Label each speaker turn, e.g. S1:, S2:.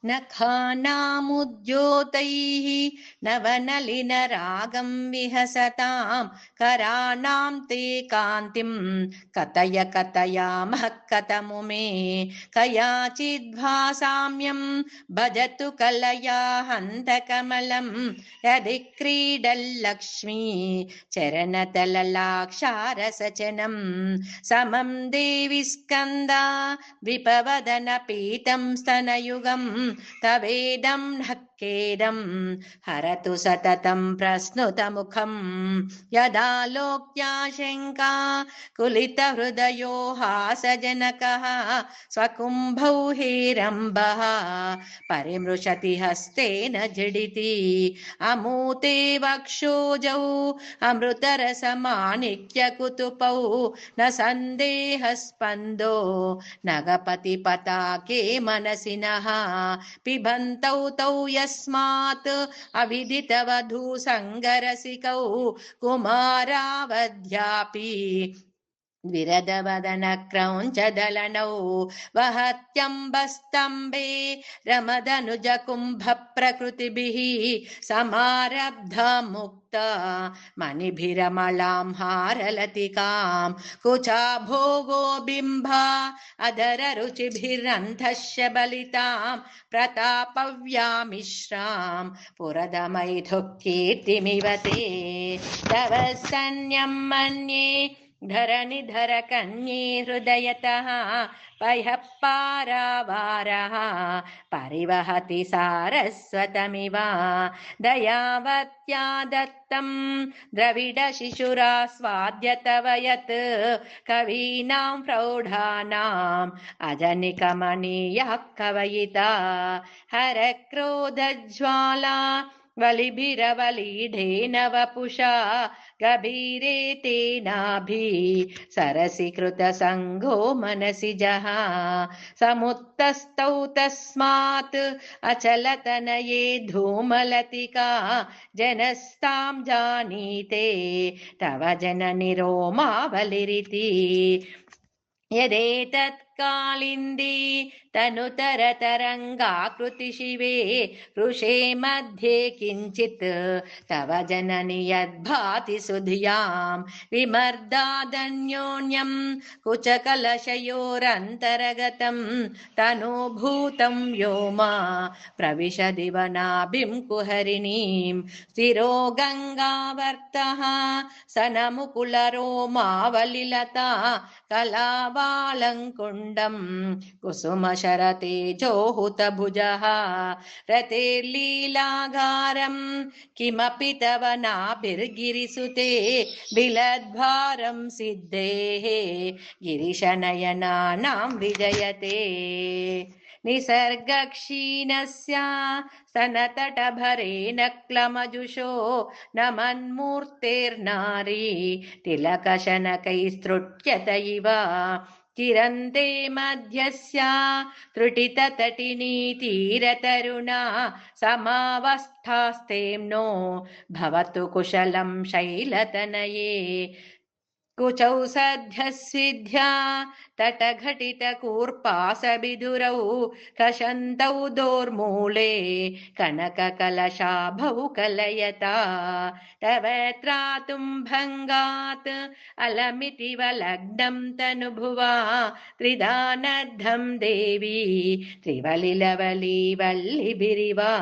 S1: नखानामुद्योतैः नवनलिनरागं विहसतां कराणां ते कान्तिं कथय कथयामः कथमु मे कयाचिद्भासाम्यं भजतु कलया हन्तकमलं यदि क्रीडल्लक्ष्मी चरणतललाक्षारसचनं समं देवि स्कन्दा विपवदन पीतं स्तनयुगं तवेदं ढक्केदं हरतु सततं प्रस्नुतमुखं यदा लोक्याशङ्का कुलितहृदयो हासजनकः स्वकुम्भौ हेरम्बः परिमृशति हस्तेन झटिति अमूते वक्षोजौ अमृतरसमाणिक्यकुतुपौ न सन्देहस्पन्दो नगपतिपताके मनसि नः पिबन्तौ तौ यस्मात् अविदितवधूसङ्गरसिकौ कुमारावध्यापि विरदवदनक्रौञ्चदलनौ वहत्यम्बस्तम्भे रमदनुजकुम्भप्रकृतिभिः समारब्धा मुक्ता मणिभिरमलां हारलतिकां कुचाभोगो बिम्बा अधररुचिभिरन्धस्य बलितां प्रतापव्यामिश्रां पुरदमैथुकीर्तिमिव ते तव स्तन्यं मन्ये धरणिधर कन्ये हृदयतः पयः पारावारः परिवहति सारस्वतमिव दयावत्या दत्तं द्रविडशिशुरास्वाद्य तव यत् कवीनां प्रौढानाम् अजनिकमनीयः कवयिता हरक्रोधज्वाला वलिभिरवलीढेन वपुषा गभीरे तेनाभि सरसीकृतसङ्गो मनसि जः समुत्तस्तौ तस्मात् अचलतनये धूमलतिका जनस्तां जानीते तव जननि रोमावलिरिति यदेतत्कालिन्दी तनुतरतरङ्गाकृति शिवे वृषे मध्ये किञ्चित् तव जननि यद्भाति सुधियां विमर्दादन्योन्यं कुचकलशयोरन्तरगतं तनुभूतं व्योमा प्रविशदिवनाभिं कुहरिणीं स्थिरो गङ्गावर्तः सनमुकुलरोमावलिलता कलावालङ्कुण्डं कुसुमशरतेजोहुतभुजः रतेर्लीलागारं किमपि तव नाभिर्गिरिसुते बिलद्भारं सिद्धेः गिरिशनयनानां विजयते निसर्गक्षीणस्य स्तनतटभरेण क्लमजुषो नमन्मूर्तेर्नारी तिलकशनकैस्तृट्यत इव किरन्ते मध्यस्य त्रुटिततटिनी तीरतरुणा समावस्थास्तेम्नो भवतु कुशलं शैलतनये कुचौ सध्यस्विध्या तटघटितकूर्पासबिधुरौ कषन्तौ दोर्मूले कनककलशाभौ कलयता तव त्रातुं भङ्गात् अलमितिव लग्नं तनुभुवा त्रिदानद्धं देवी त्रिवलिलवली वल्लिभिरिवा।